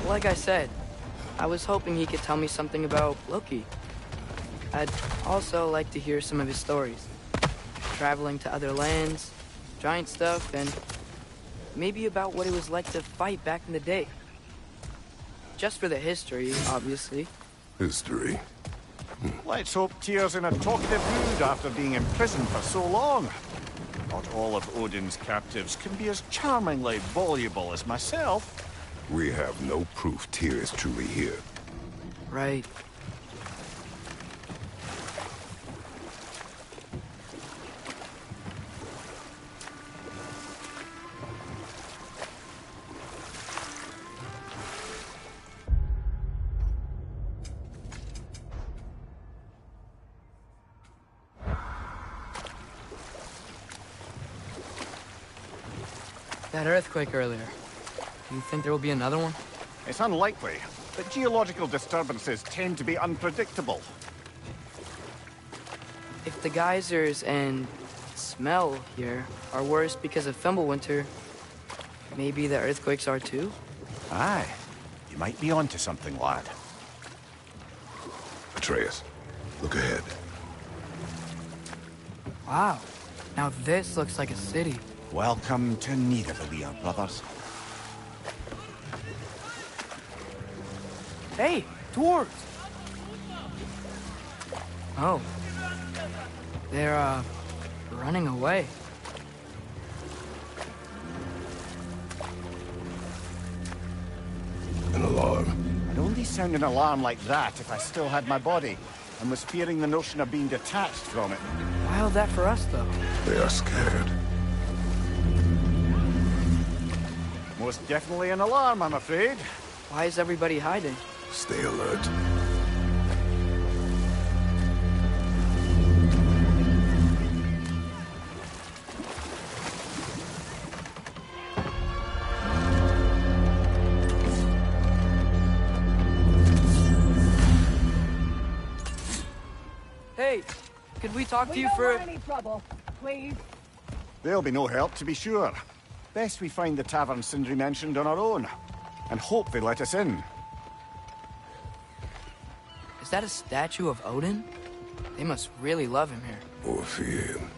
Like I said, I was hoping he could tell me something about Loki. I'd also like to hear some of his stories. Traveling to other lands, giant stuff, and maybe about what it was like to fight back in the day. Just for the history, obviously. History? Let's hope Tyr's in a talkative mood after being imprisoned for so long. Not all of Odin's captives can be as charmingly voluble as myself. We have no proof Tyr is truly here. Right. That earthquake earlier. Do you think there will be another one? It's unlikely, but geological disturbances tend to be unpredictable. If the geysers and smell here are worse because of Fimbulwinter, maybe the earthquakes are too? Aye. You might be onto something, lad. Atreus, look ahead. Wow. Now this looks like a city. Welcome to Nidavellir, brothers. Hey, dwarves! Oh. They're, running away. An alarm. I'd only sound an alarm like that if I still had my body, and was fearing the notion of being detached from it. Wild that for us, though. They are scared. Most definitely an alarm, I'm afraid. Why is everybody hiding? Stay alert. Hey, could we talk to you for... We don't want any trouble, please. There'll be no help, to be sure. Best we find the tavern Sindri mentioned on our own, and hope they let us in. Is that a statue of Odin? They must really love him here. Or fear him.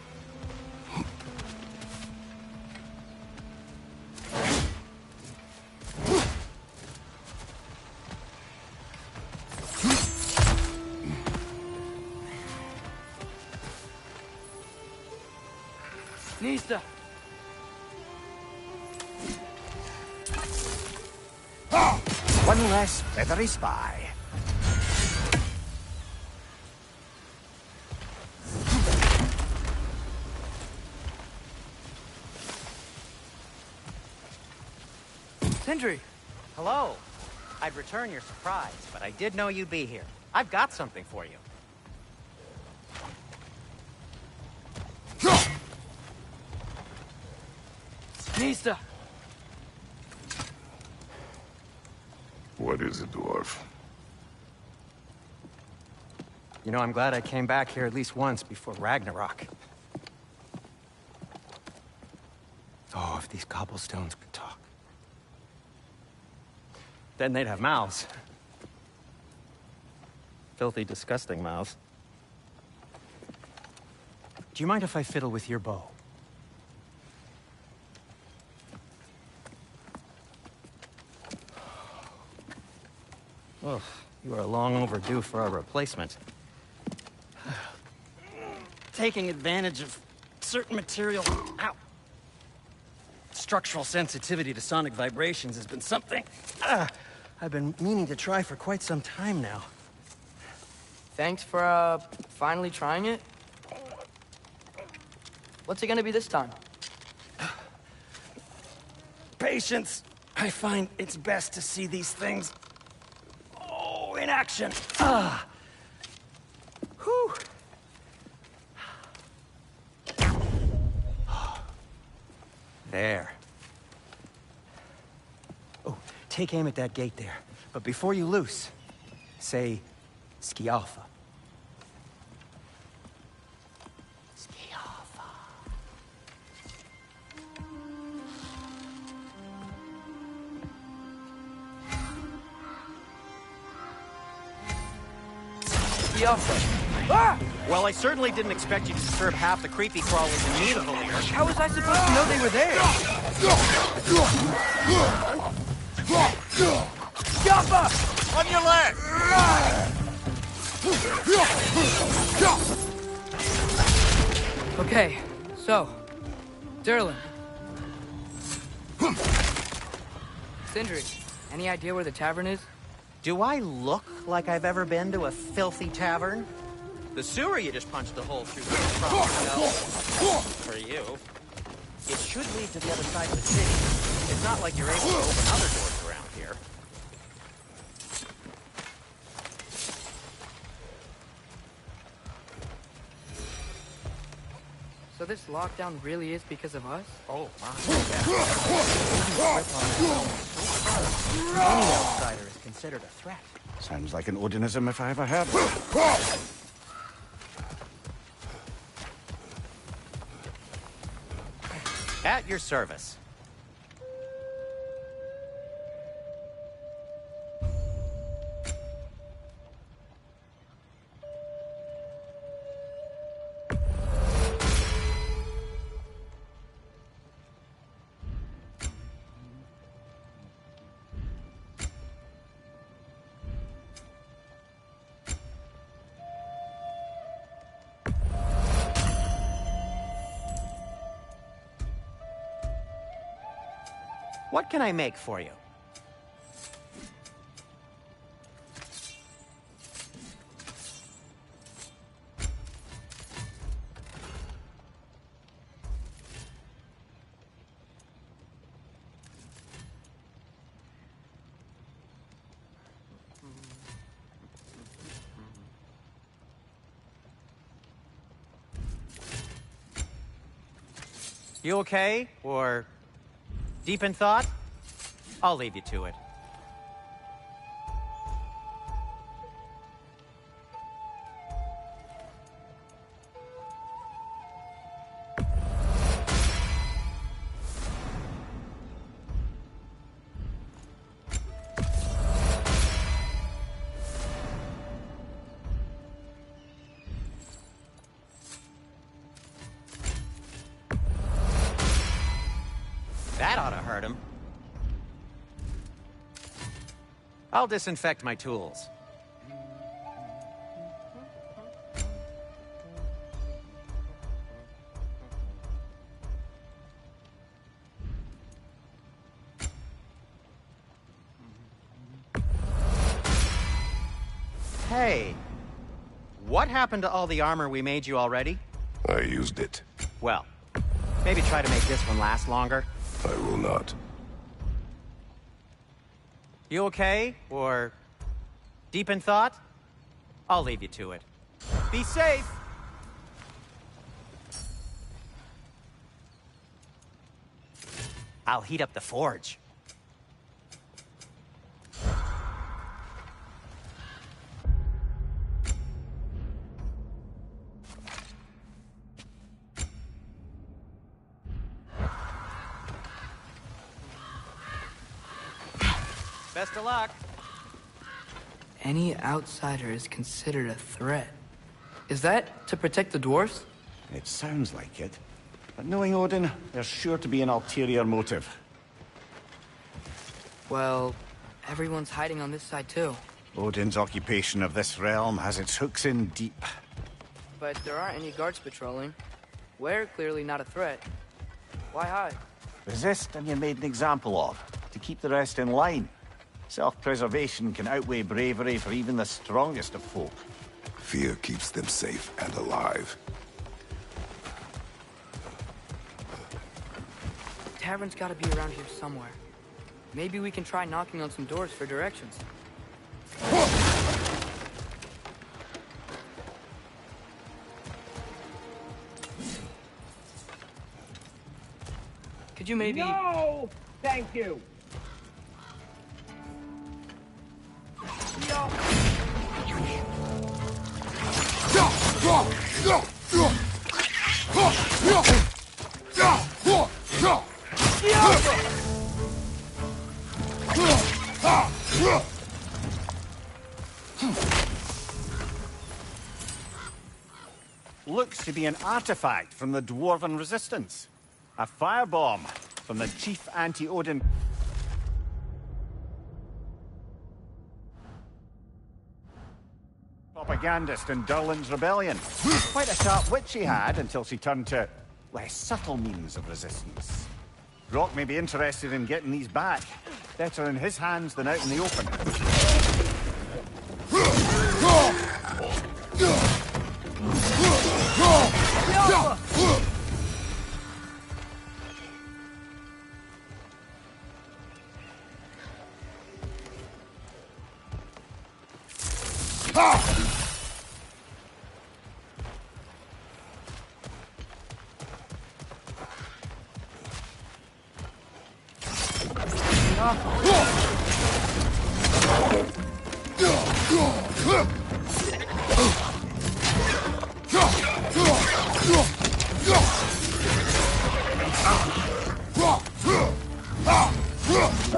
Nista! One less feathery spy. Sindri! Hello. I'd return your surprise, but I did know you'd be here. I've got something for you. Nista! What is it, dwarf? You know, I'm glad I came back here at least once before Ragnarok. Oh, if these cobblestones could talk. Then they'd have mouths. Filthy, disgusting mouths. Do you mind if I fiddle with your bow? Oh, you are long overdue for a replacement. Taking advantage of certain material... Ow! Structural sensitivity to sonic vibrations has been something I've been meaning to try for quite some time now. Thanks for, finally trying it. What's it gonna be this time? Patience. I find it's best to see these things... Oh, in action. Ah! Whew! There. Oh, take aim at that gate there. But before you loose, say, Skialfa. Skialfa. Yaffa. Ah! Well, I certainly didn't expect you to disturb half the creepy crawlers in Nidavellir. How was I supposed to know they were there? Yaffa! On your left! Okay, so, Derlin. Sindri, any idea where the tavern is? Do I look like I've ever been to a filthy tavern? The sewer you just punched a hole through for you. It should lead to the other side of the city. It's not like you're able to open other doors around here. So this lockdown really is because of us? Oh, my. Any outsider is considered a threat. Sounds like an Odinism if I ever heard one. At your service. What can I make for you? You okay? Or deep in thought? I'll leave you to it. That ought to hurt him. I'll disinfect my tools. Hey, what happened to all the armor we made you already? I used it. Well, maybe try to make this one last longer. I will not. You okay? Or deep in thought? I'll leave you to it. Be safe! I'll heat up the forge. Best of luck. Any outsider is considered a threat. Is that to protect the dwarfs? It sounds like it. But knowing Odin, there's sure to be an ulterior motive. Well, everyone's hiding on this side too. Odin's occupation of this realm has its hooks in deep. But there aren't any guards patrolling. We're clearly not a threat. Why hide? Resist and you're made an example of, to keep the rest in line. Self-preservation can outweigh bravery for even the strongest of folk. Fear keeps them safe and alive. Tavern's gotta be around here somewhere. Maybe we can try knocking on some doors for directions. Could you maybe... No! Thank you. No. looks to be an artifact from the Dwarven Resistance. A firebomb from the chief anti-Odin propagandist in Durlin's rebellion. Quite a sharp wit she had until she turned to less subtle means of resistance. Rock may be interested in getting these back. Better in his hands than out in the open.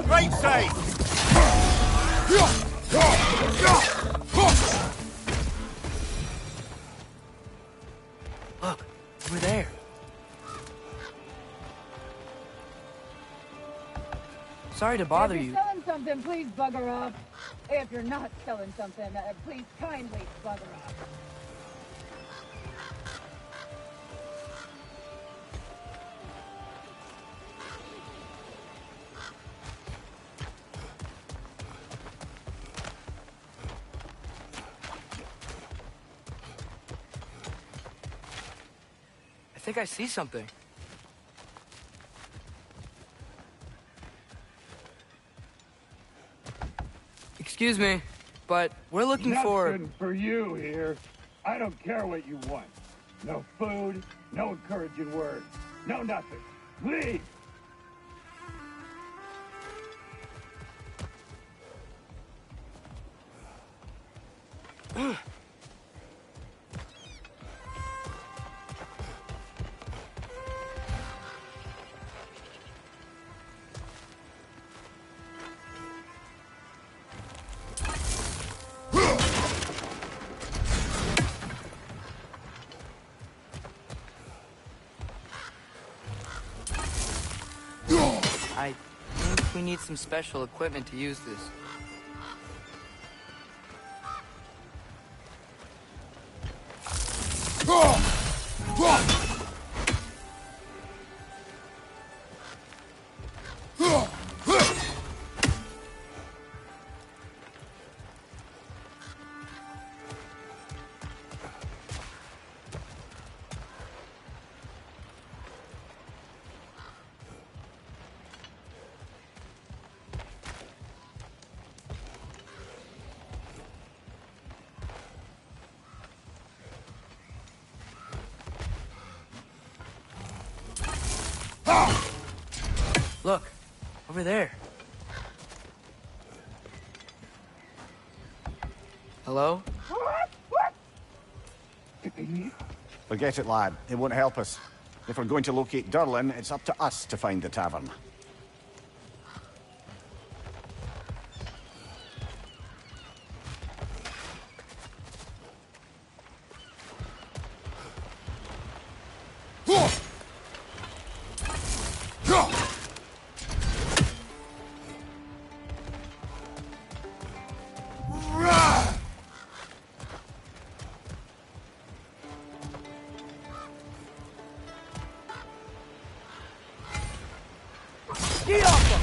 Right side! Look, over there. Sorry to bother If you. you're selling something, please bugger off. If you're not selling something, please kindly bugger off. I think I see something. Excuse me, but we're looking for... Nothing for you here. I don't care what you want. No food, no encouraging words, no nothing. Leave! I think we need some special equipment to use this. Look, over there. Hello? Forget it, lad. It won't help us. If we're going to locate Durlin, it's up to us to find the tavern. Get off them!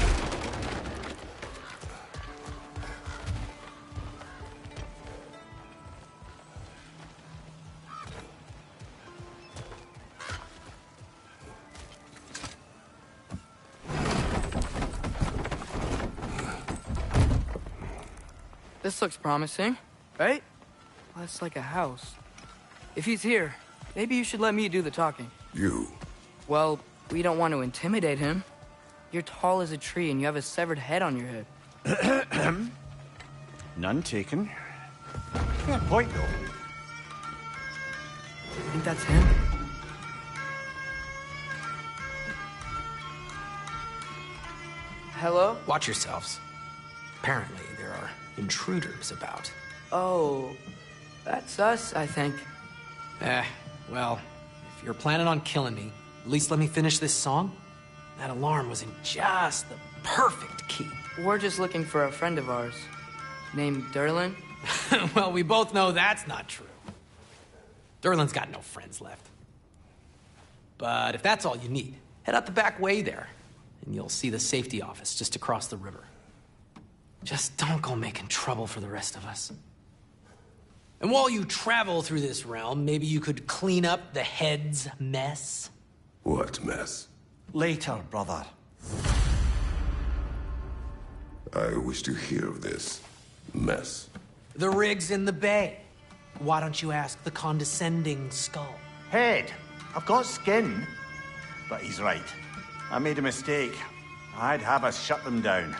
This looks promising, right? Well, it's like a house. If he's here, maybe you should let me do the talking. You. Well, we don't want to intimidate him. You're tall as a tree and you have a severed head on your head. None taken. Fair point, though. I think that's him. Hello? Watch yourselves. Apparently, there are intruders about. Oh, that's us, I think. Well, if you're planning on killing me, at least let me finish this song. That alarm was in just the perfect key. We're just looking for a friend of ours named Derlin. Well, we both know that's not true. Derlin's got no friends left. But if that's all you need, head out the back way there, and you'll see the safety office just across the river. Just don't go making trouble for the rest of us. And while you travel through this realm, maybe you could clean up the head's mess? What mess? Later, brother. I wish to hear of this mess. The rig's in the bay. Why don't you ask the condescending skull? Head, I've got skin. But he's right. I made a mistake. I'd have us shut them down.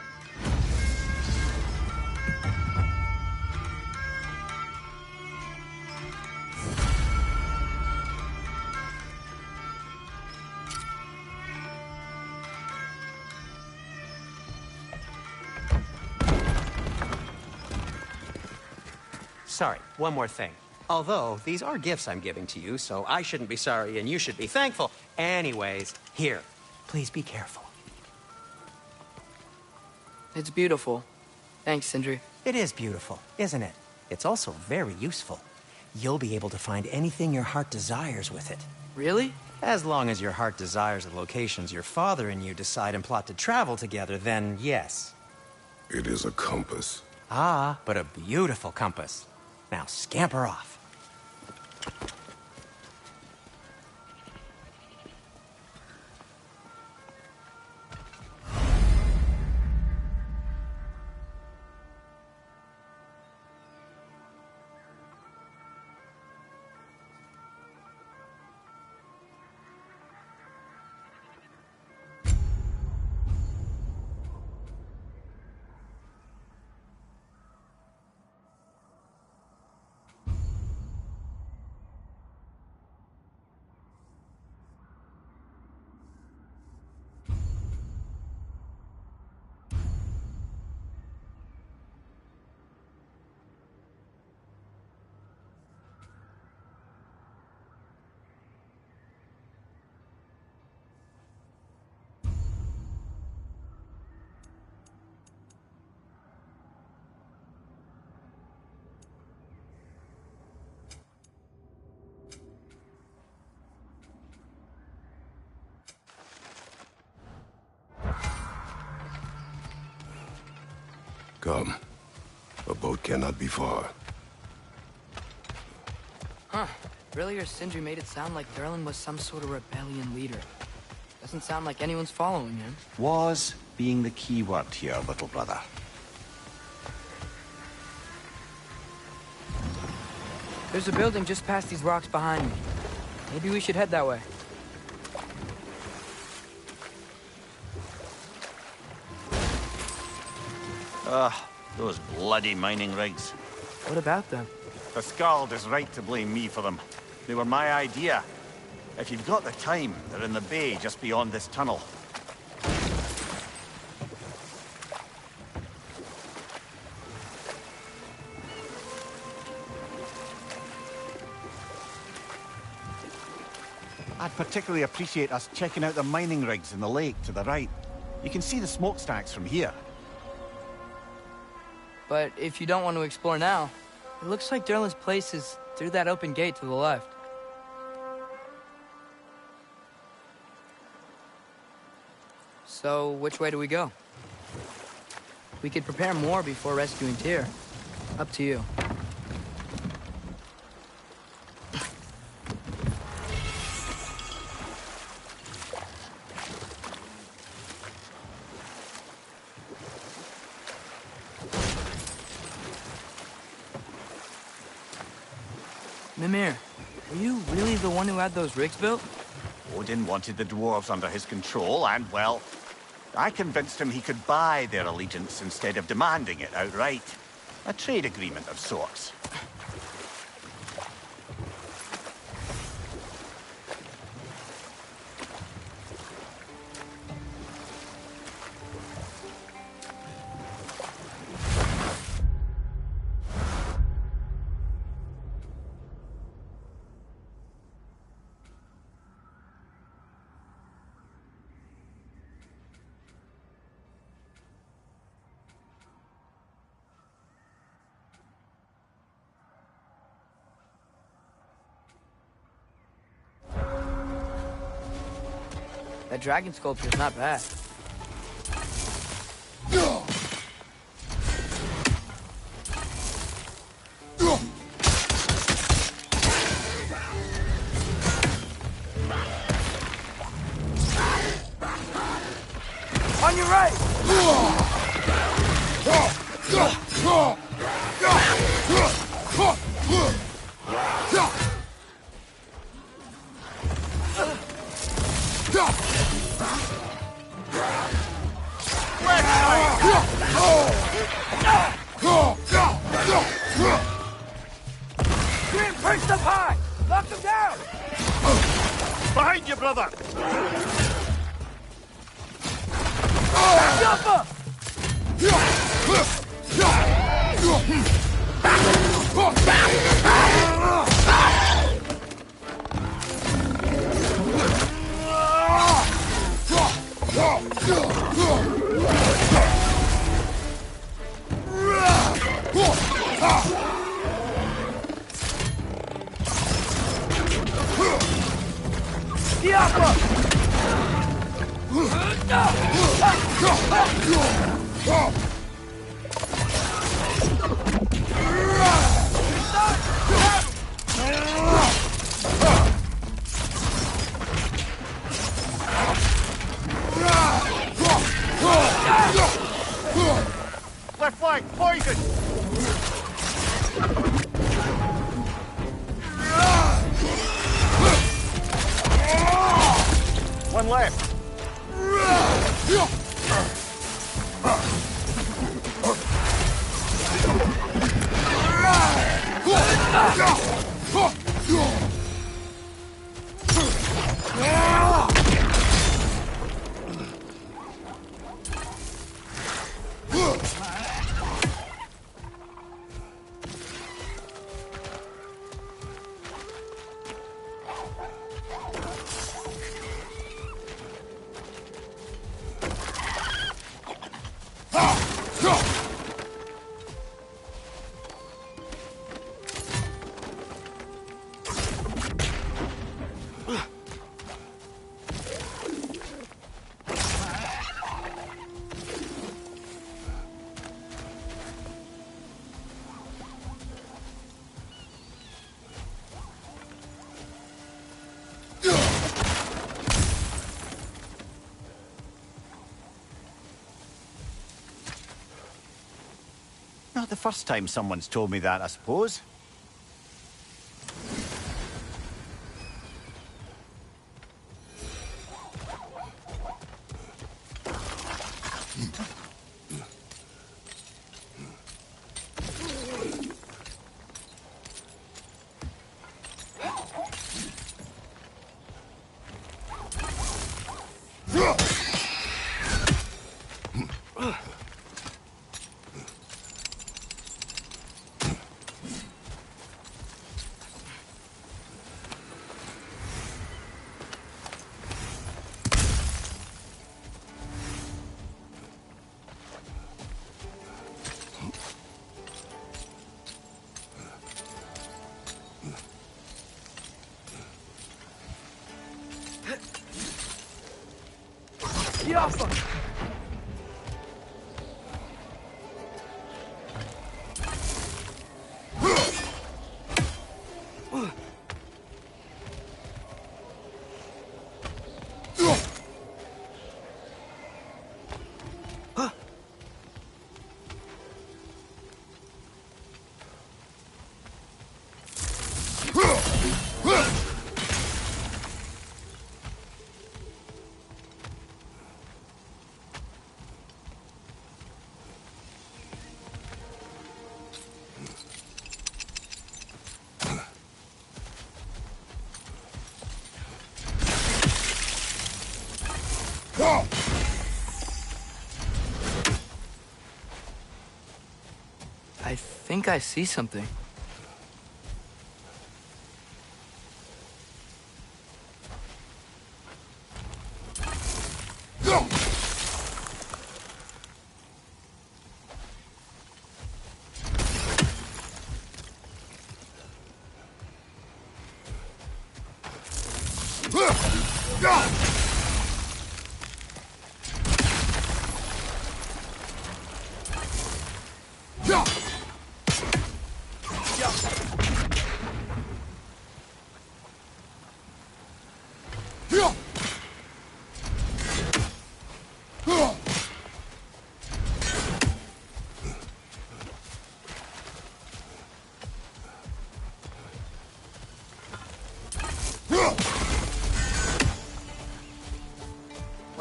Sorry, one more thing. Although, these are gifts I'm giving to you, so I shouldn't be sorry and you should be thankful. Anyways, here, please be careful. It's beautiful. Thanks, Sindri. It is beautiful, isn't it? It's also very useful. You'll be able to find anything your heart desires with it. Really? As long as your heart desires the locations your father and you decide and plot to travel together, then yes. It is a compass. Ah, but a beautiful compass. Now scamper off. Come. A boat cannot be far. Huh. Earlier, Sindri made it sound like Derlin was some sort of rebellion leader. Doesn't sound like anyone's following him. Was being the key word here, little brother. There's a building just past these rocks behind me. Maybe we should head that way. Ugh, those bloody mining rigs. What about them? The Skald is right to blame me for them. They were my idea. If you've got the time, they're in the bay just beyond this tunnel. I'd particularly appreciate us checking out the mining rigs in the lake to the right. You can see the smokestacks from here. But if you don't want to explore now, it looks like Derlin's place is through that open gate to the left. So, which way do we go? We could prepare more before rescuing Tyr. Up to you. Mimir, are you really the one who had those rigs built? Odin wanted the dwarves under his control, and, well, I convinced him he could buy their allegiance instead of demanding it outright. A trade agreement of sorts. That dragon sculpture's not bad. On your right! Perched up high! Knock him down! Behind you, brother! Jumper! Left flank, poison! One left. Not the first time someone's told me that, I suppose. I think I see something.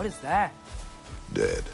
What is that? Dead.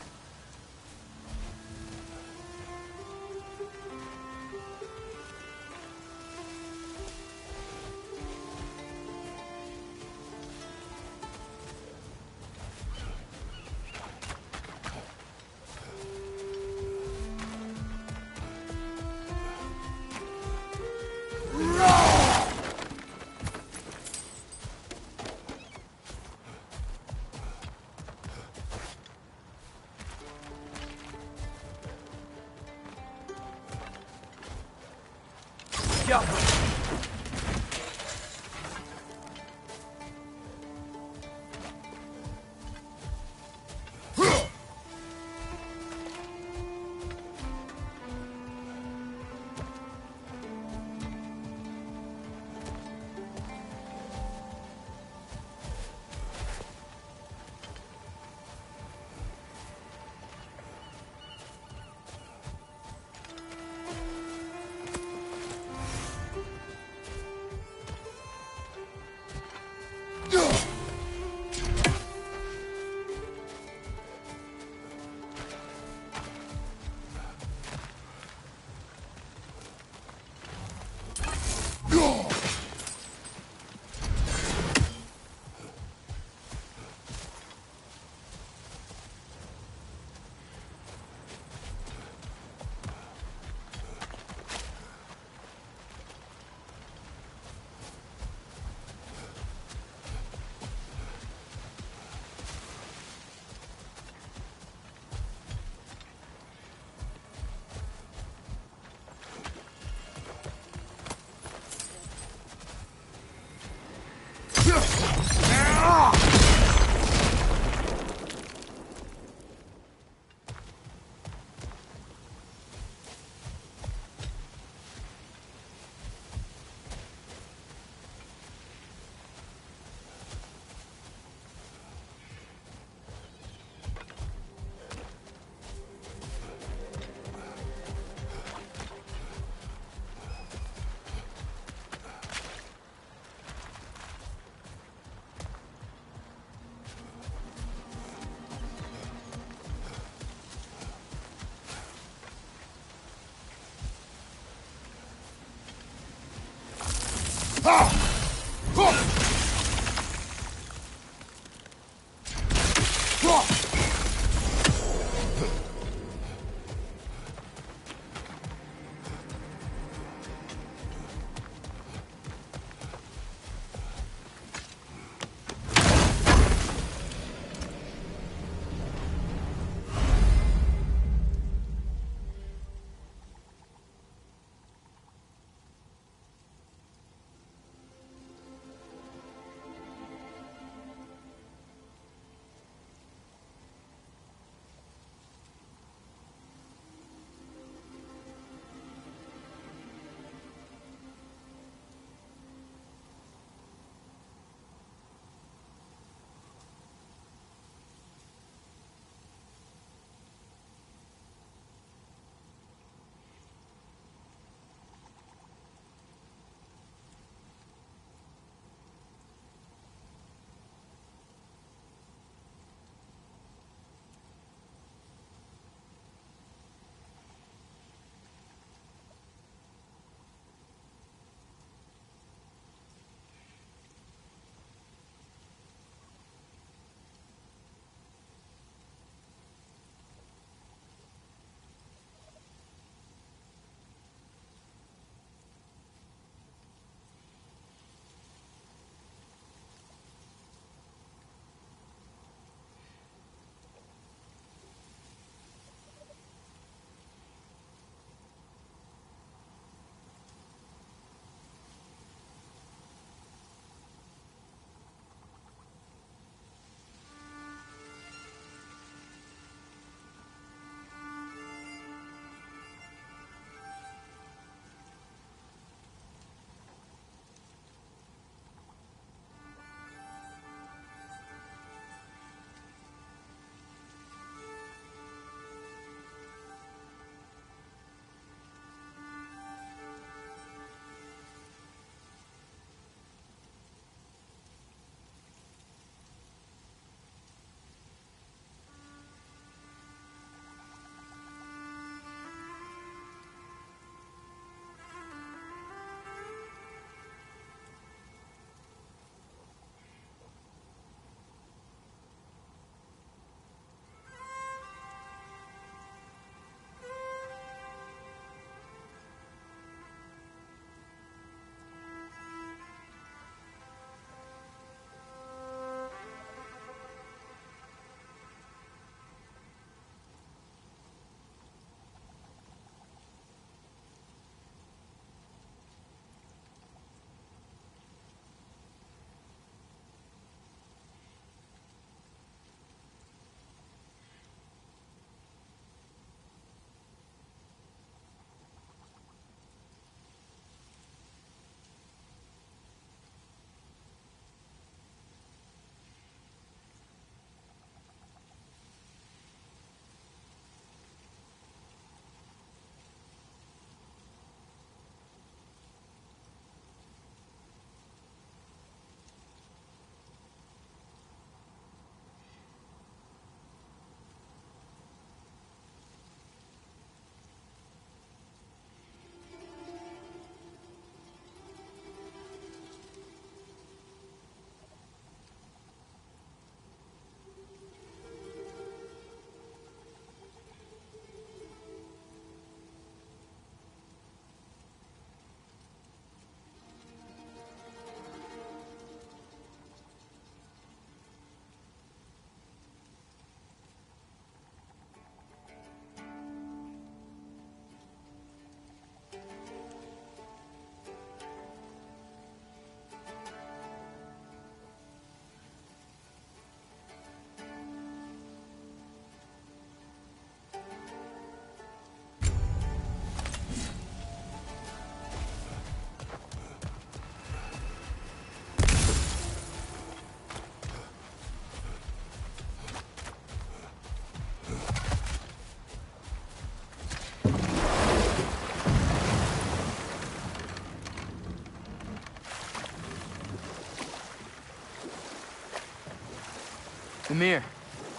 Mimir,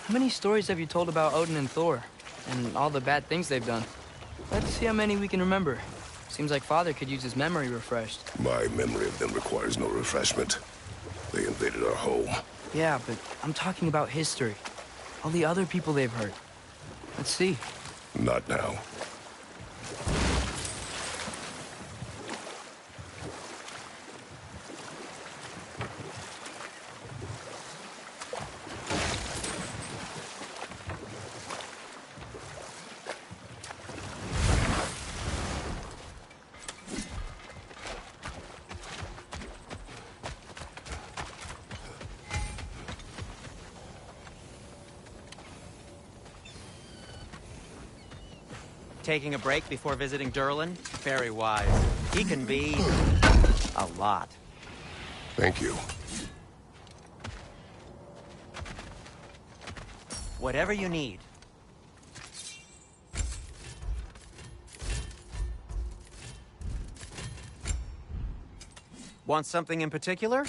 how many stories have you told about Odin and Thor? And all the bad things they've done? Let's see how many we can remember. Seems like Father could use his memory refreshed. My memory of them requires no refreshment. They invaded our home. Yeah, but I'm talking about history. All the other people they've hurt. Let's see. Not now. Taking a break before visiting Durlin? Very wise. He can be... a lot. Thank you. Whatever you need. Want something in particular?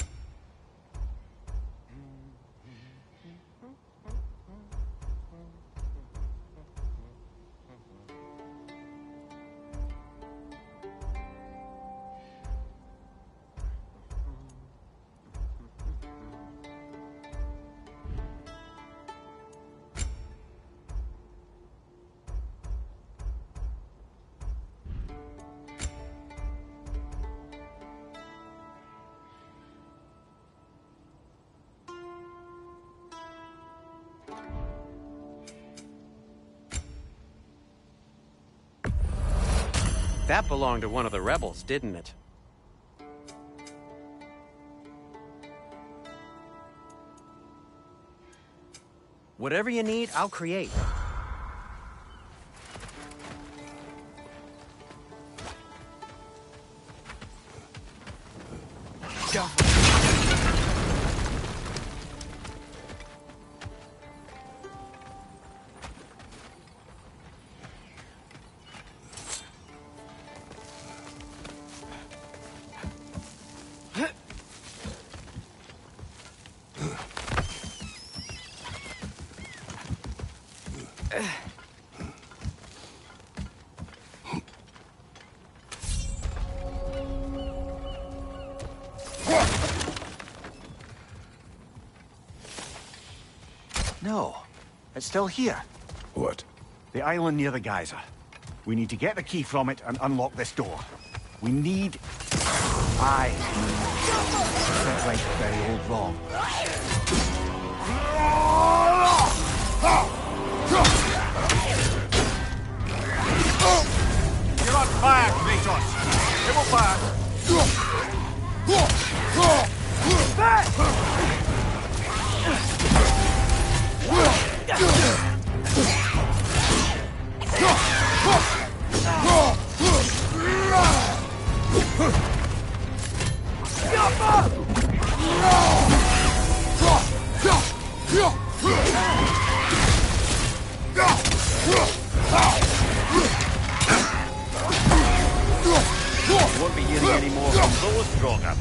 That belonged to one of the rebels, didn't it? Whatever you need, I'll create. Go. No, it's still here. What? The island near the geyser. We need to get the key from it and unlock this door. We need... I need... Set right a very old wrong. You're on fire, Kratos! Give him fire! Won't be hearing any more from those Grogan.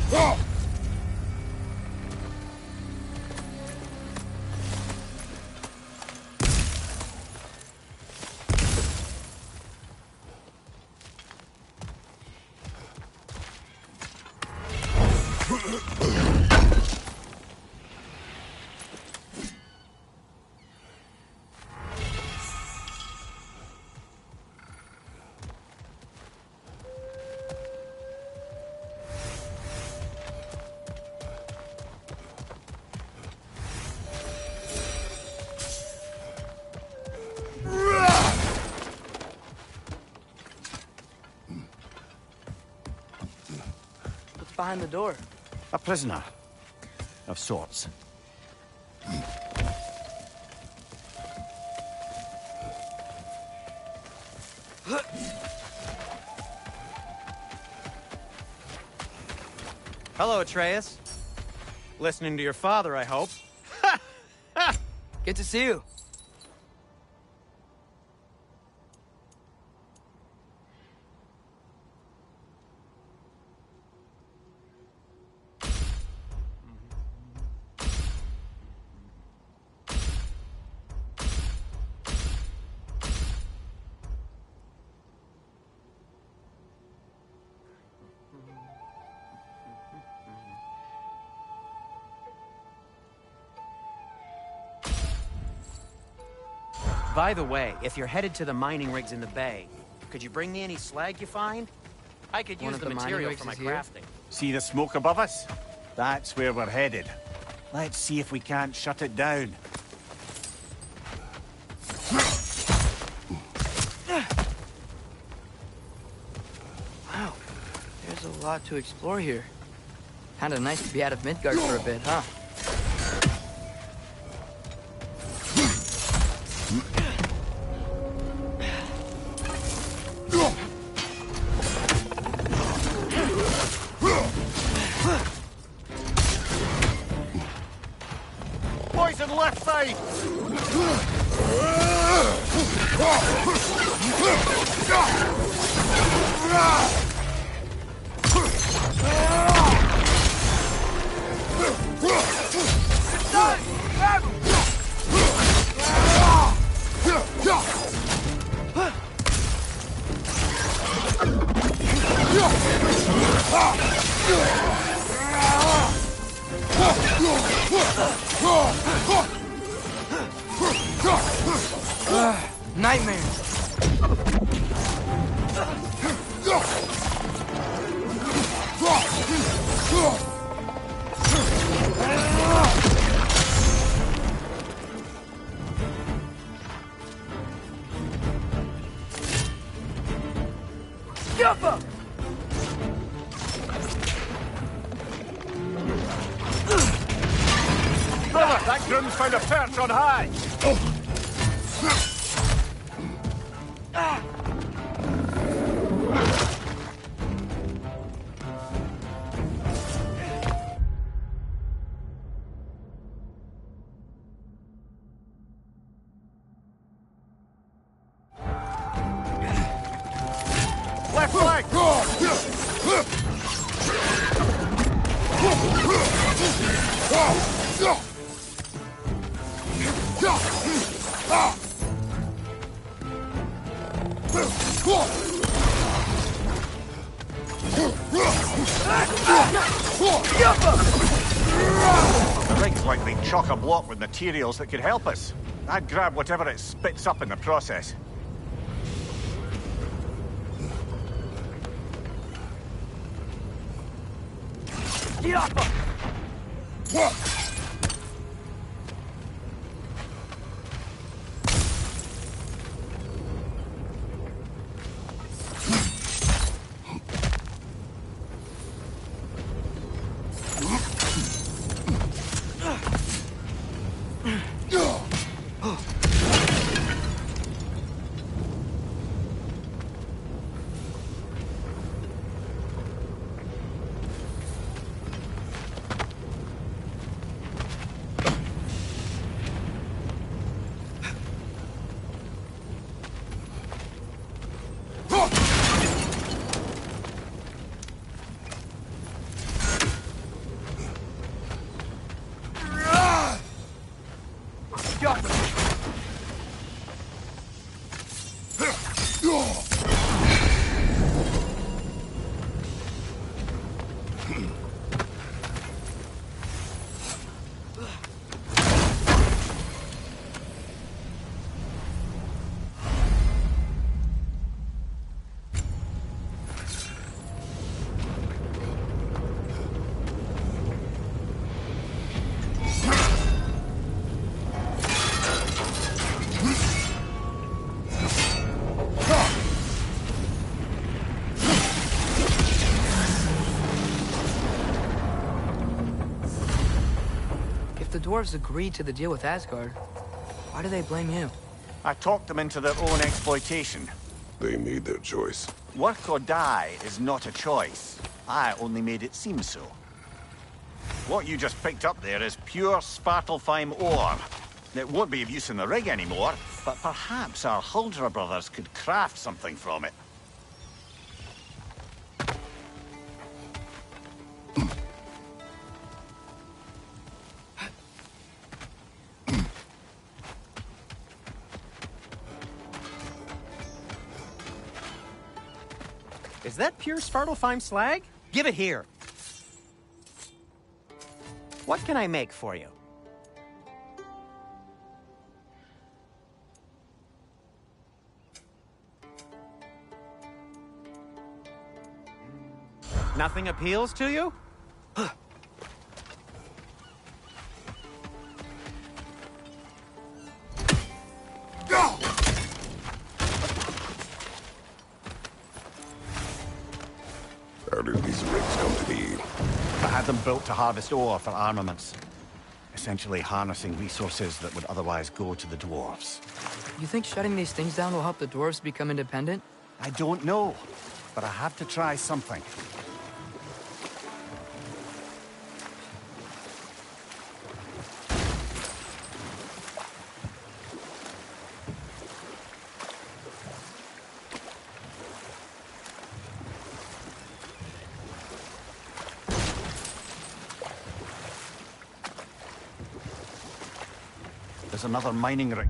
What's behind the door? A prisoner. Of sorts. Hello, Atreus. Listening to your father, I hope. Good to see you. By the way, if you're headed to the mining rigs in the bay, could you bring me any slag you find? I could One use of the the mining material rigs for my is here? crafting. See the smoke above us? That's where we're headed. Let's see if we can't shut it down. Wow, there's a lot to explore here. Kinda nice to be out of Midgard for a bit, huh? Poison left side! Nightmares! Yuppa! Brother, that groom's found a perch on high! Left flank! The rig's likely chock-a-block with materials that could help us. I'd grab whatever it spits up in the process. If the dwarves agreed to the deal with Asgard, why do they blame him? I talked them into their own exploitation. They made their choice. Work or die is not a choice. I only made it seem so. What you just picked up there is pure Svartalfheim ore. It won't be of use in the rig anymore, but perhaps our Huldra brothers could craft something from it. Is that pure Svartalfheim slag? Give it here. What can I make for you? Nothing appeals to you? How did these rigs come to be? I had them built to harvest ore for armaments. Essentially harnessing resources that would otherwise go to the dwarves. You think shutting these things down will help the dwarves become independent? I don't know, but I have to try something. There's another mining rig.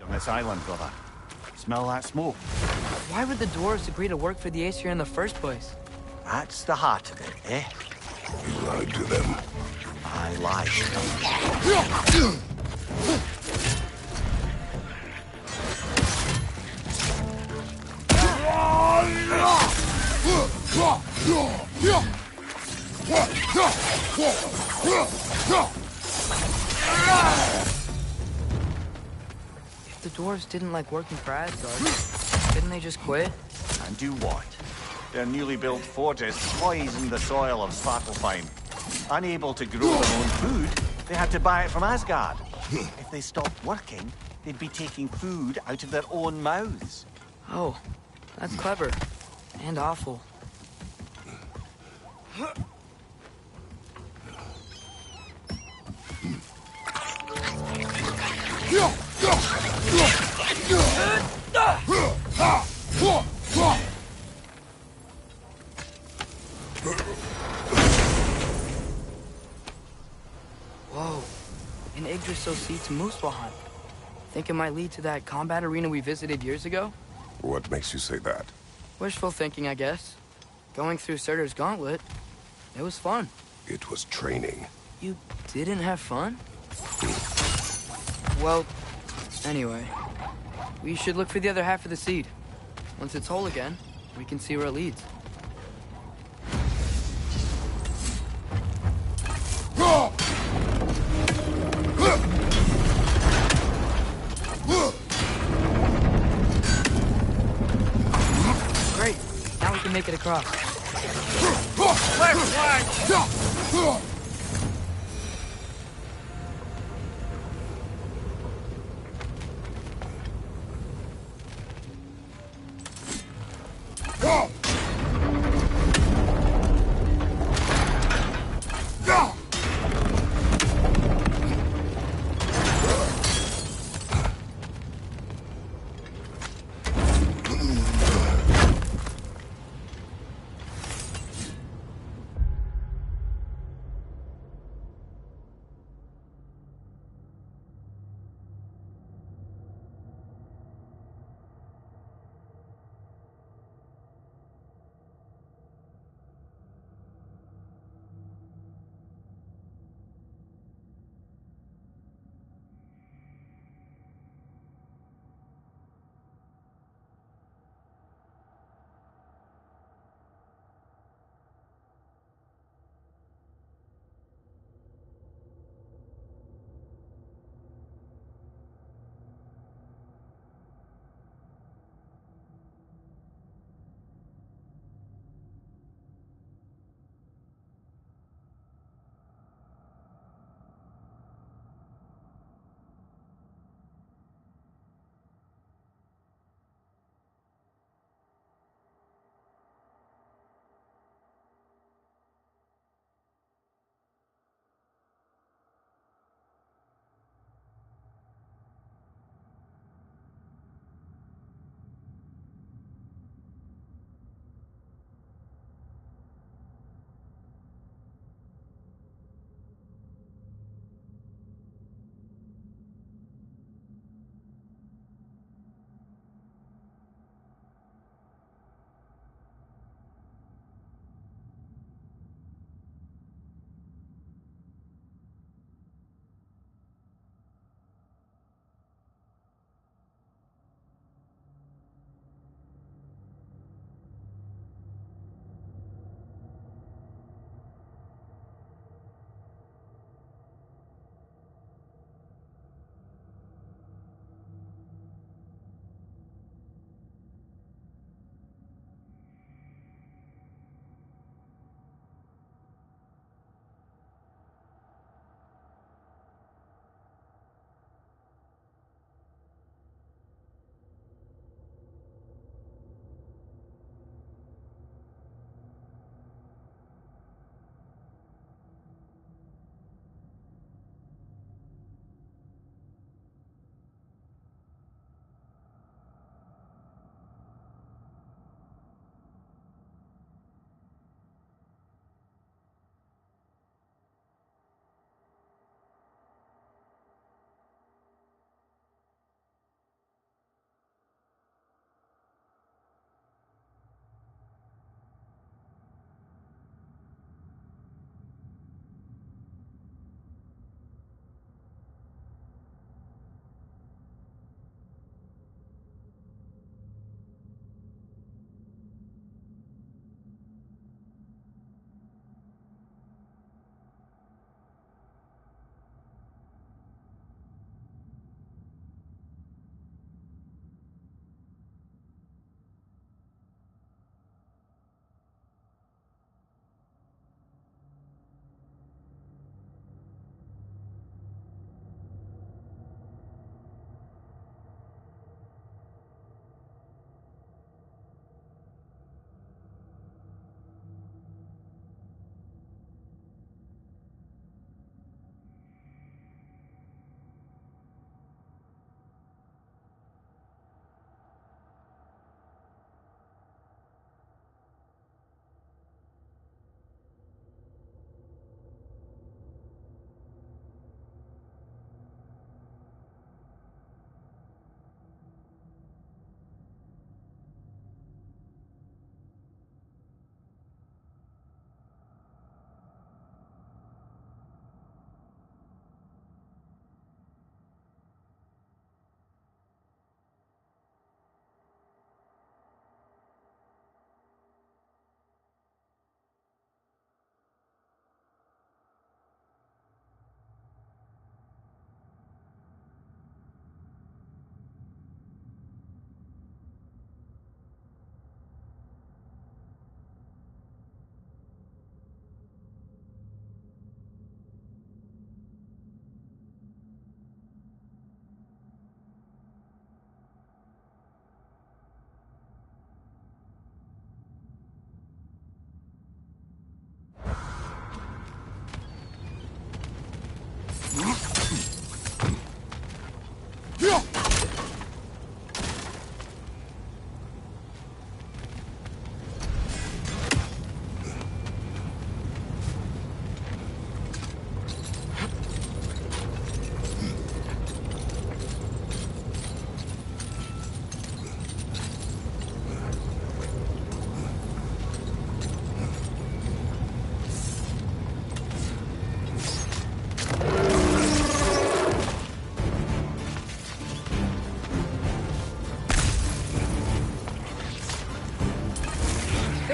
On this island, brother. Smell that smoke? Why would the dwarves agree to work for the Aesir in the first place? That's the heart of it, eh? You lied to them. I lied to them. If the dwarves didn't like working for Asgard, didn't they just quit? And do what? Their newly built forges poisoned the soil of Svartalfheim. Unable to grow their own food, they had to buy it from Asgard. If they stopped working, they'd be taking food out of their own mouths. Oh, that's clever. And awful. Whoa, an Yggdrasil seed to Muspelheim. Think it might lead to that combat arena we visited years ago? What makes you say that? Wishful thinking, I guess. Going through Surtur's gauntlet, it was fun. It was training. You didn't have fun? Well, anyway, we should look for the other half of the seed. Once it's whole again, we can see where it leads. Great, now we can make it across. Left flank!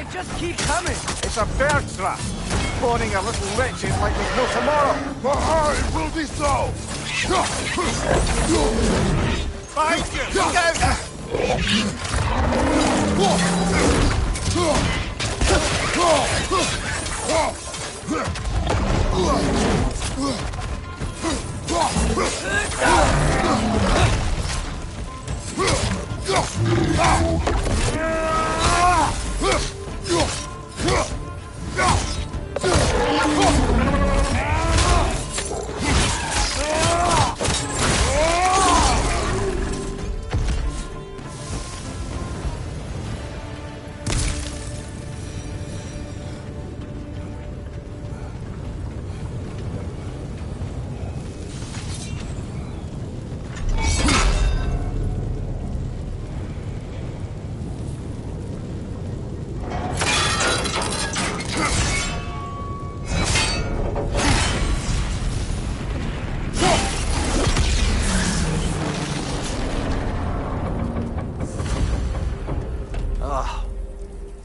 They just keep coming. It's a bird trap. Spawning a little witches like there's no tomorrow. It will be so! Behind you! Look out!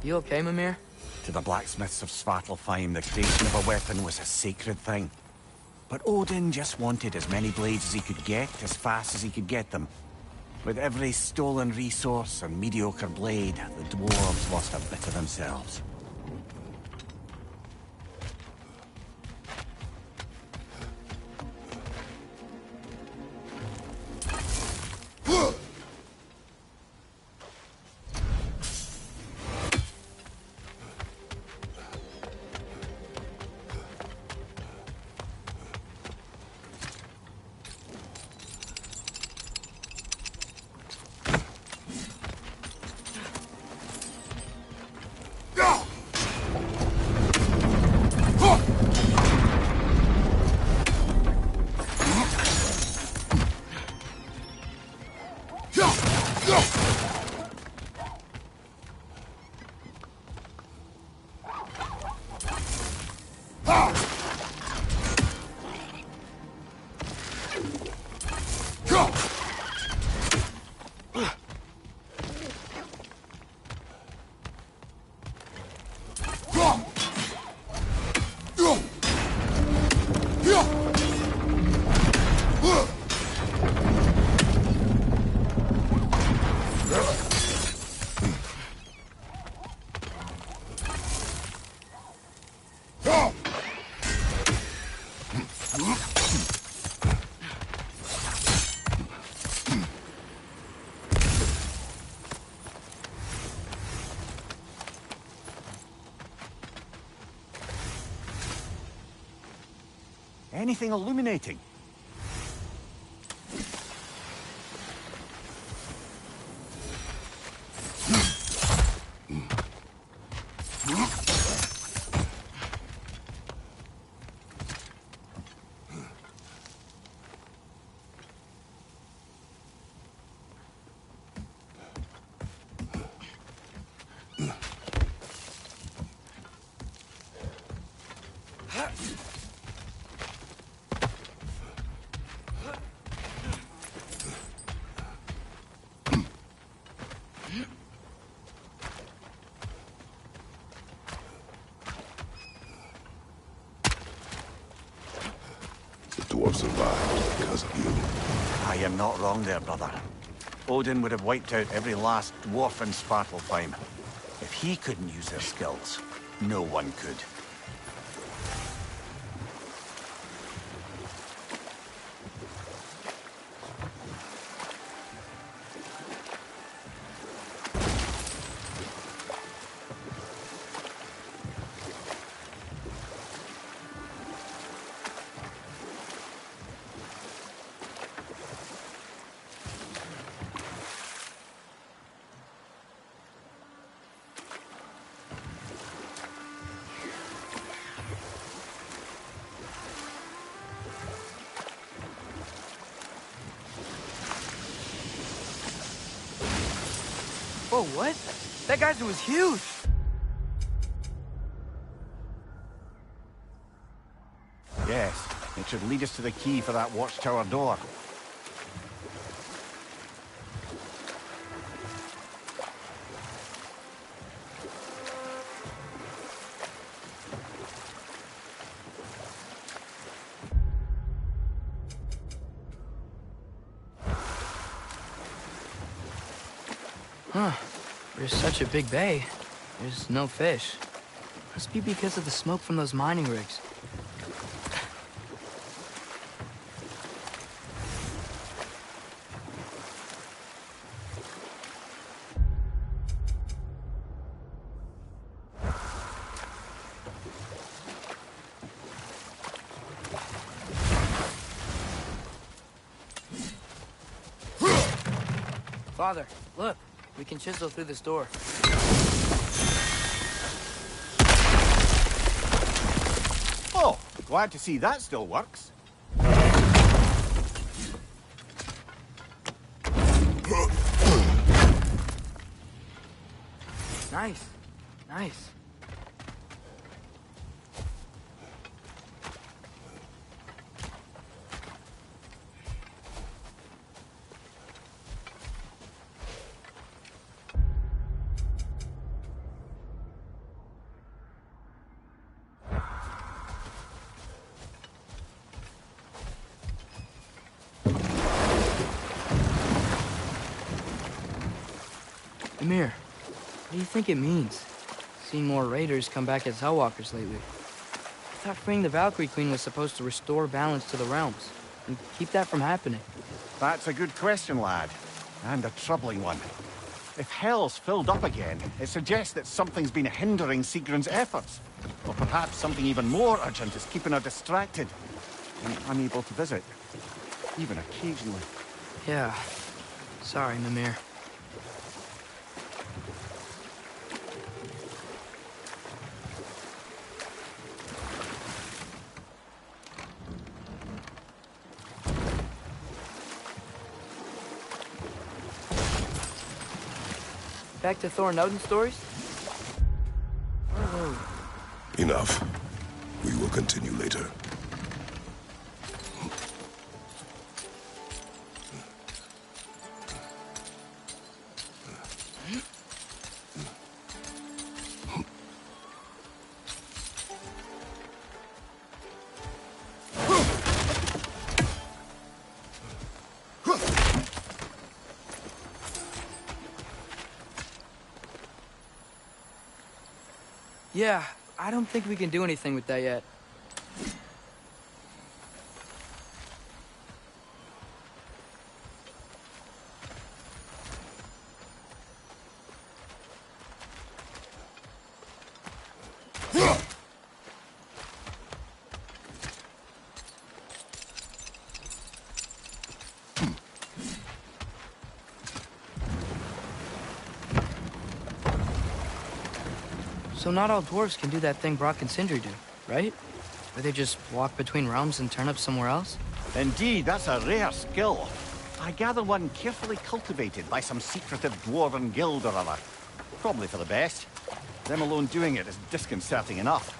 You okay, Mimir? To the blacksmiths of Svartalfheim, the creation of a weapon was a sacred thing. But Odin just wanted as many blades as he could get, as fast as he could get them. With every stolen resource and mediocre blade, the dwarves lost a bit of themselves. Anything illuminating? Dwarf survived because of you. I am not wrong there, brother. Odin would have wiped out every last dwarf in Svartalfheim. If he couldn't use their skills, no one could. Whoa, what? That geyser was huge! Yes, it should lead us to the key for that watchtower door. Huh. There's such a big bay. There's no fish. Must be because of the smoke from those mining rigs. Father, look. We can chisel through this door. Oh, glad to see that still works. Nice. Nice. Amir, what do you think it means? Seeing more raiders come back as Hellwalkers lately. I thought freeing the Valkyrie Queen was supposed to restore balance to the realms and keep that from happening. That's a good question, lad. And a troubling one. If Hell's filled up again, it suggests that something's been hindering Sigrun's efforts. Or perhaps something even more urgent is keeping her distracted and unable to visit. Even occasionally. Yeah. Sorry, Mimir. Back to Thor and Odin stories? Enough. We will continue later. Yeah, I don't think we can do anything with that yet. So not all dwarves can do that thing Brock and Sindri do, right? Where they just walk between realms and turn up somewhere else? Indeed, that's a rare skill. I gather one carefully cultivated by some secretive dwarven guild or other. Probably for the best. Them alone doing it is disconcerting enough.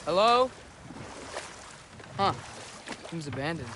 Hello? Huh. Seems abandoned.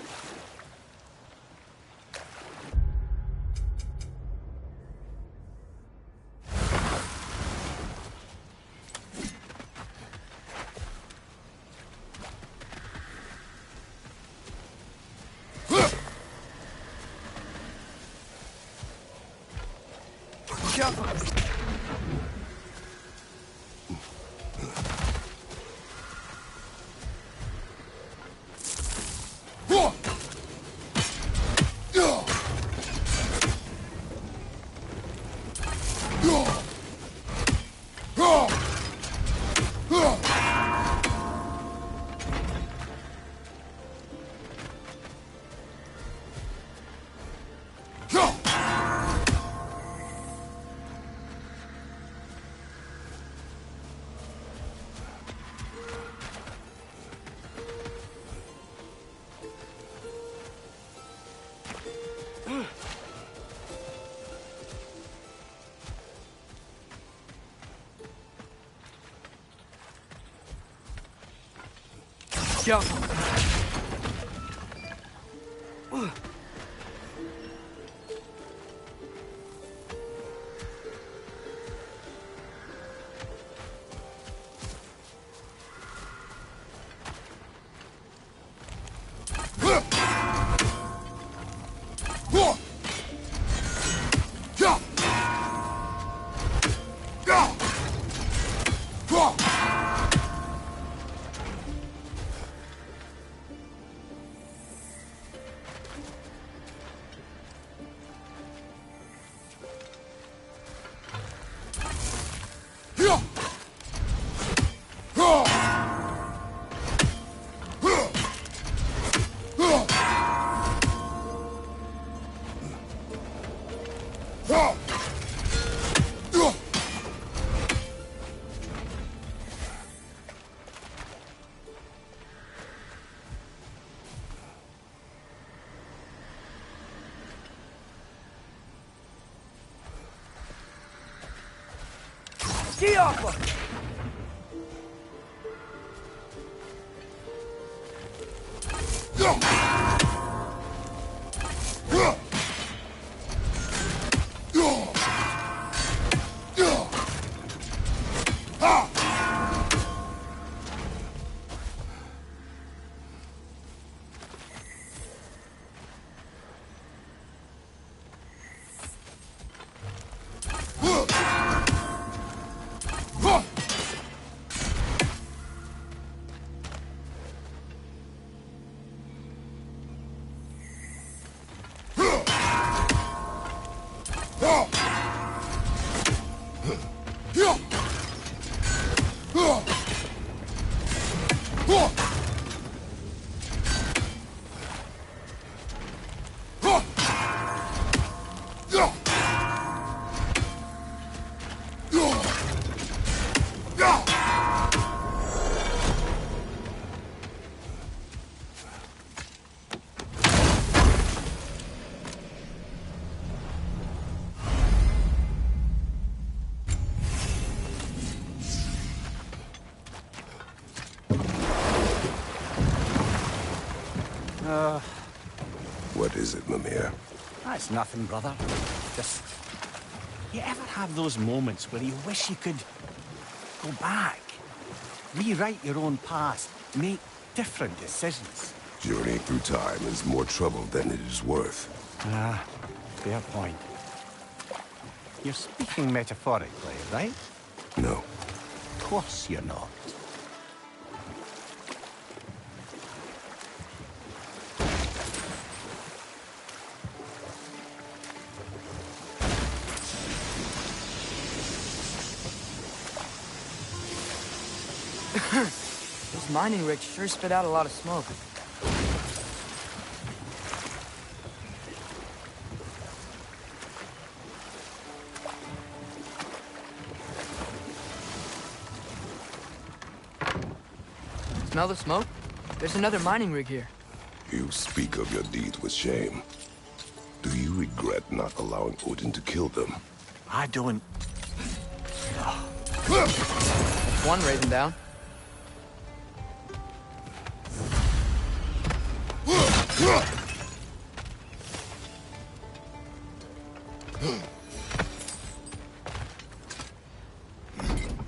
Yo. Ski off! What is it, Mimir? That's nothing, brother. Just... You ever have those moments where you wish you could go back? Rewrite your own past, make different decisions? Journeying through time is more trouble than it is worth. Ah, fair point. You're speaking metaphorically, right? No. Of course you're not. Those mining rigs sure spit out a lot of smoke. Smell the smoke? There's another mining rig here. You speak of your deeds with shame. Do you regret not allowing Odin to kill them? I don't... That's one raven down.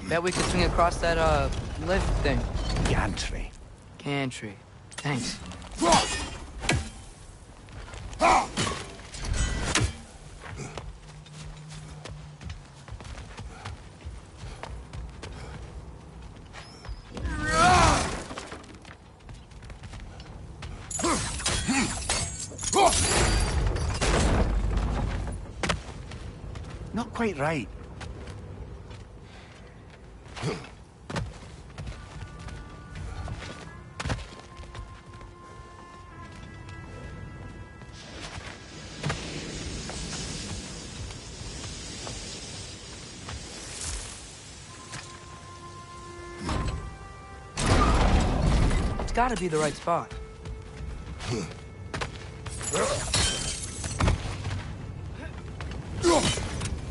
Bet we could swing across that, lift thing. Gantry. Gantry. Thanks. Not quite right. It's gotta be the right spot.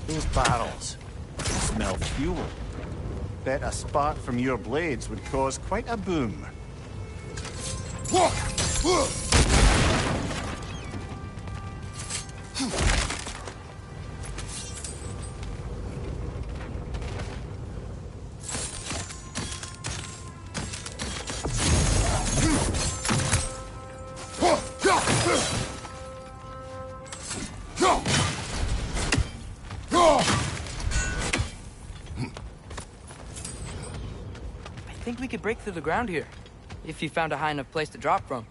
Those barrels smell fuel. Bet a spark from your blades would cause quite a boom. I think we could break through the ground here, if you found a high enough place to drop from.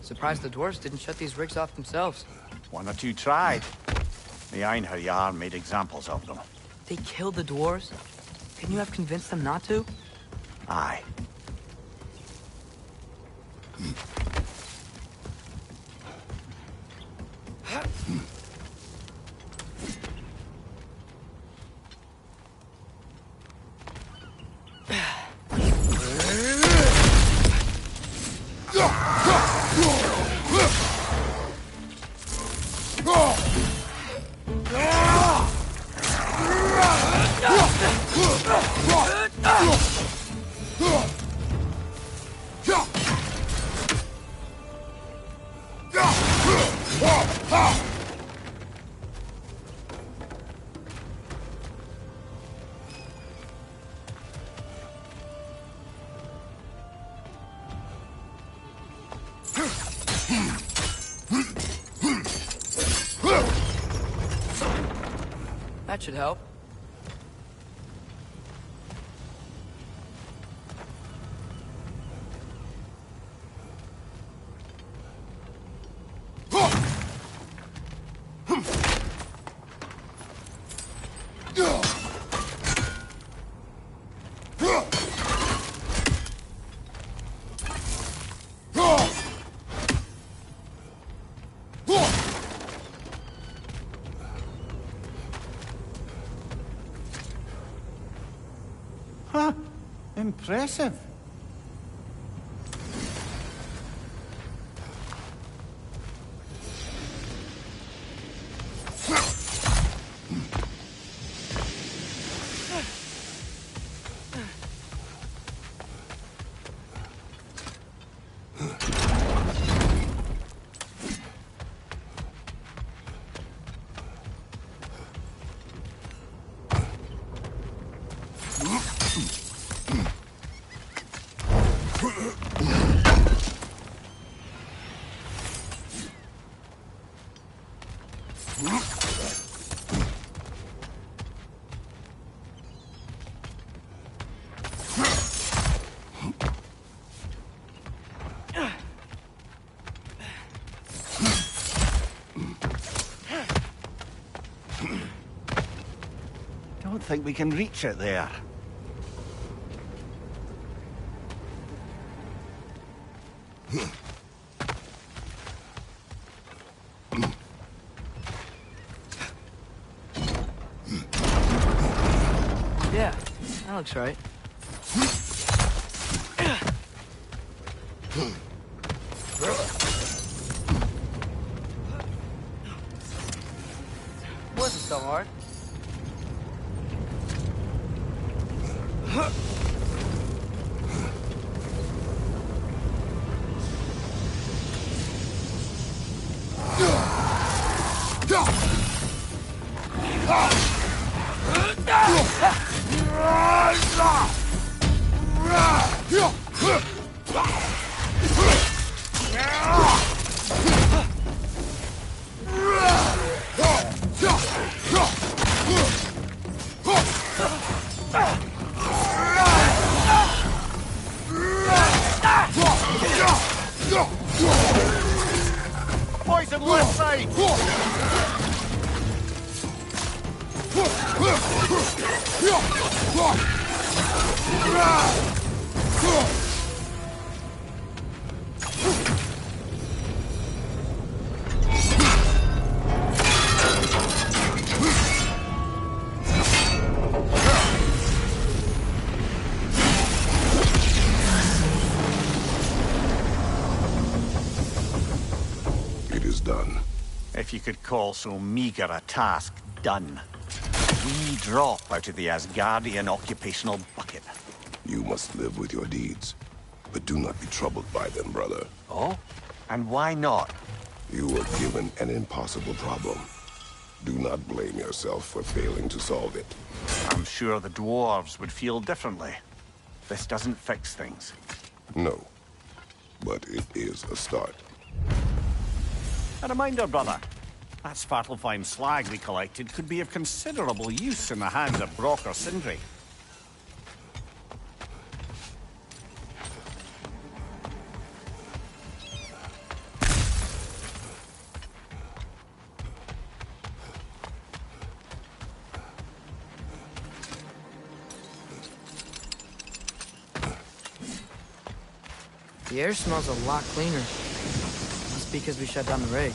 Surprised the dwarves didn't shut these rigs off themselves. One or two tried. The Einherjar made examples of them. They killed the dwarves? Couldn't you have convinced them not to? Aye. That should help. Huh. Impressive. Don't think we can reach it there. Yeah, that looks right. Wasn't so hard. Poison left side! It is done. If you could call so meager a task done. wee drop out of the Asgardian occupational bucket. You must live with your deeds, but do not be troubled by them, brother. Oh? And why not? You were given an impossible problem. Do not blame yourself for failing to solve it. I'm sure the dwarves would feel differently. This doesn't fix things. No, but it is a start. A reminder, brother. That Svartalfheim slag we collected could be of considerable use in the hands of Brock or Sindri. The air smells a lot cleaner. Must be because we shut down the rig.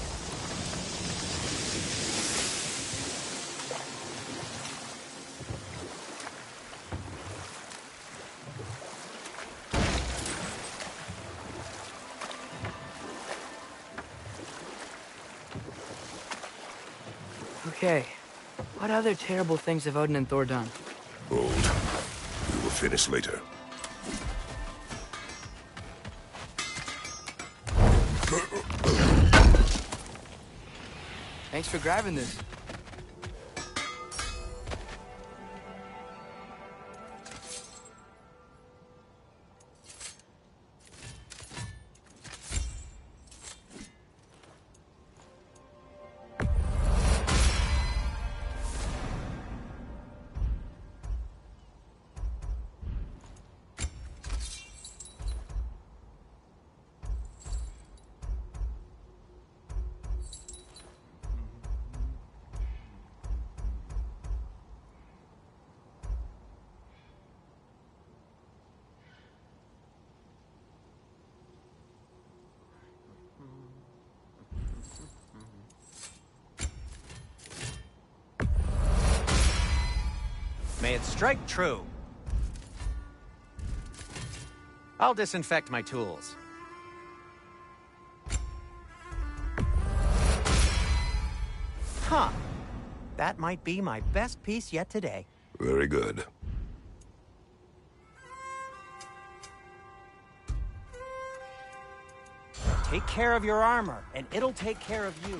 Okay, what other terrible things have Odin and Thor done? Hold. We will finish later. Thanks for grabbing this. May it strike true. I'll disinfect my tools. Huh. That might be my best piece yet today. Very good. Take care of your armor, and it'll take care of you.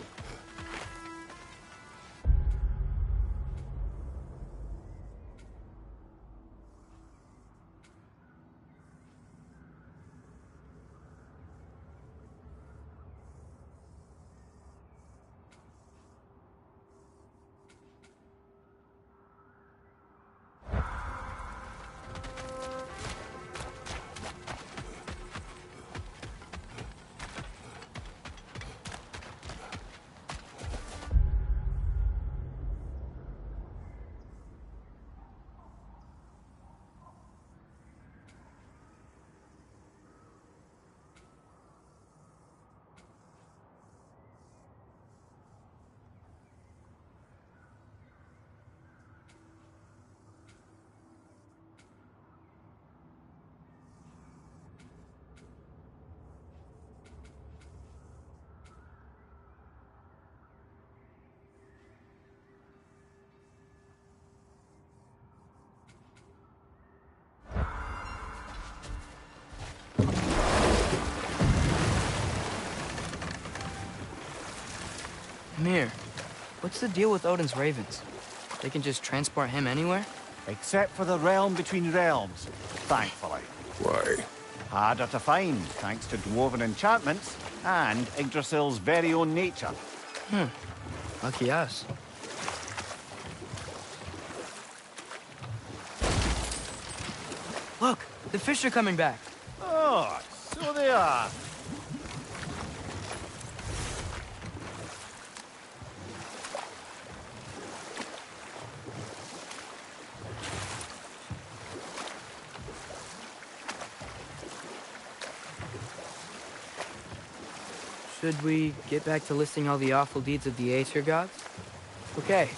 Mir, what's the deal with Odin's ravens? They can just transport him anywhere? Except for the realm between realms, thankfully. Why? Harder to find, thanks to dwarven enchantments and Yggdrasil's very own nature. Lucky us. Look, the fish are coming back. Oh, so they are. Should we get back to listing all the awful deeds of the Aesir gods? Okay,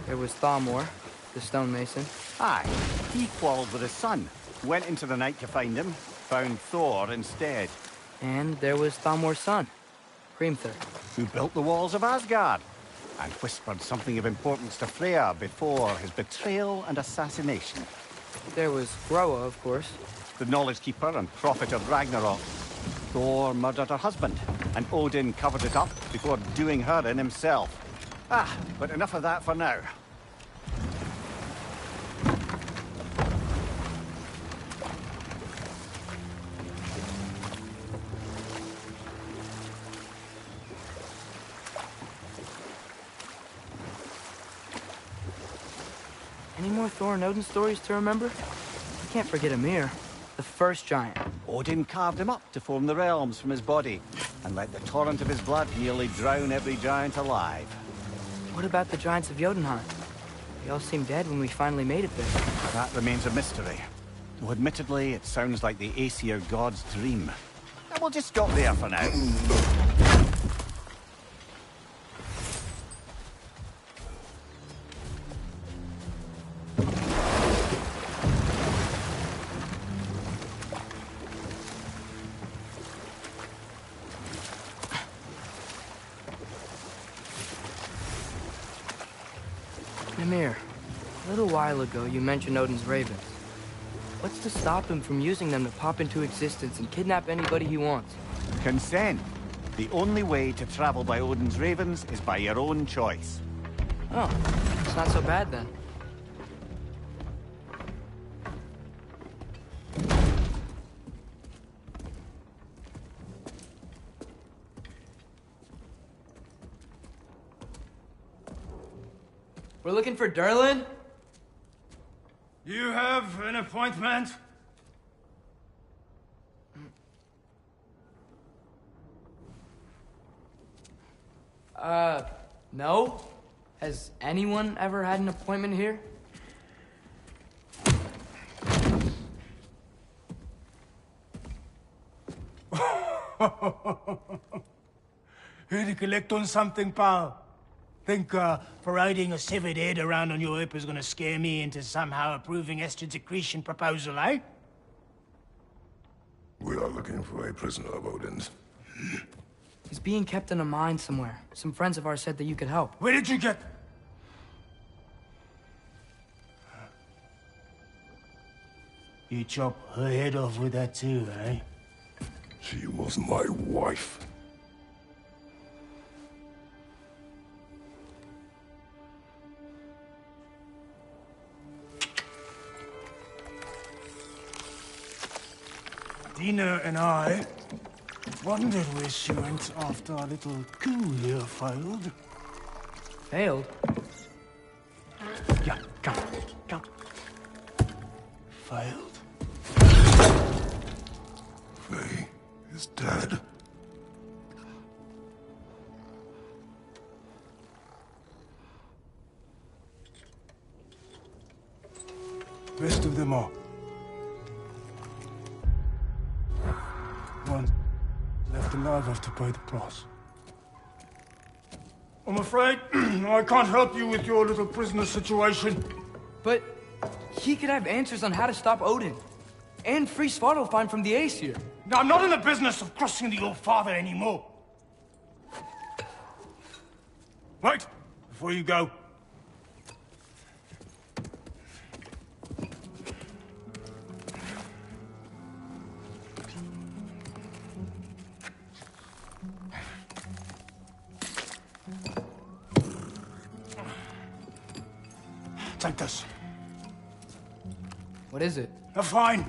there was Thalmor, the stonemason. Aye, he quarreled with his son. Went into the night to find him, found Thor instead. And there was Thalmor's son, Hrimthur. Who built the walls of Asgard. and whispered something of importance to Freya before his betrayal and assassination. There was Groa, of course. The Knowledge Keeper and Prophet of Ragnarok. Thor murdered her husband, and Odin covered it up before doing her in himself. But enough of that for now. Any more Thor and Odin stories to remember? I can't forget Ymir, the first giant. Odin carved him up to form the realms from his body, and let the torrent of his blood nearly drown every giant alive. What about the giants of Jotunheim? They all seemed dead when we finally made it there. That remains a mystery. Though admittedly, it sounds like the Aesir god's dream. And we'll just stop there for now. Ymir, a little while ago you mentioned Odin's ravens. What's to stop him from using them to pop into existence and kidnap anybody he wants? Consent. The only way to travel by Odin's ravens is by your own choice. Oh, it's not so bad then. We're looking for Durlin? You have an appointment? No? Has anyone ever had an appointment here? Here to collect on something, pal? Think, parading a severed head around on your hip is gonna scare me into somehow approving Estrid's accretion proposal, eh? We are looking for a prisoner of Odin's. He's being kept in a mine somewhere. Some friends of ours said that you could help. Where did you get... You chop her head off with that too, eh? She was my wife. Dina and I wondered where she went after our little coup here failed. Failed? Yeah, come. Failed. Faye is dead. Rest of them are. One left alive have to pay the price. I'm afraid I can't help you with your little prisoner situation. But he could have answers on how to stop Odin. And free Svartalfheim from the Aesir. Now, I'm not in the business of crossing the old father anymore. Wait, before you go. Take this. What is it? A fine.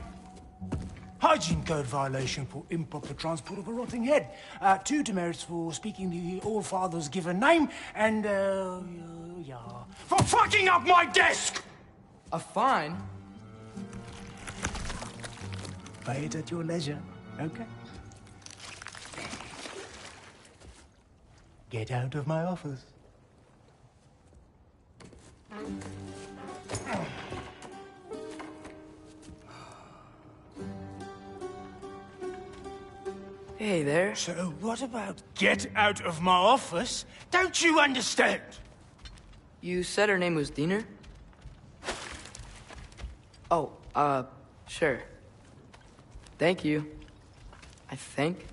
Hygiene code violation for improper transport of a rotting head. 2 demerits for speaking the All-Father's given name, and, yeah. For fucking up my desk! A fine? Pay it at your leisure, okay? Get out of my office. Hey there. So what about get out of my office? Don't you understand? You said her name was Diener? Oh, sure. Thank you. I think.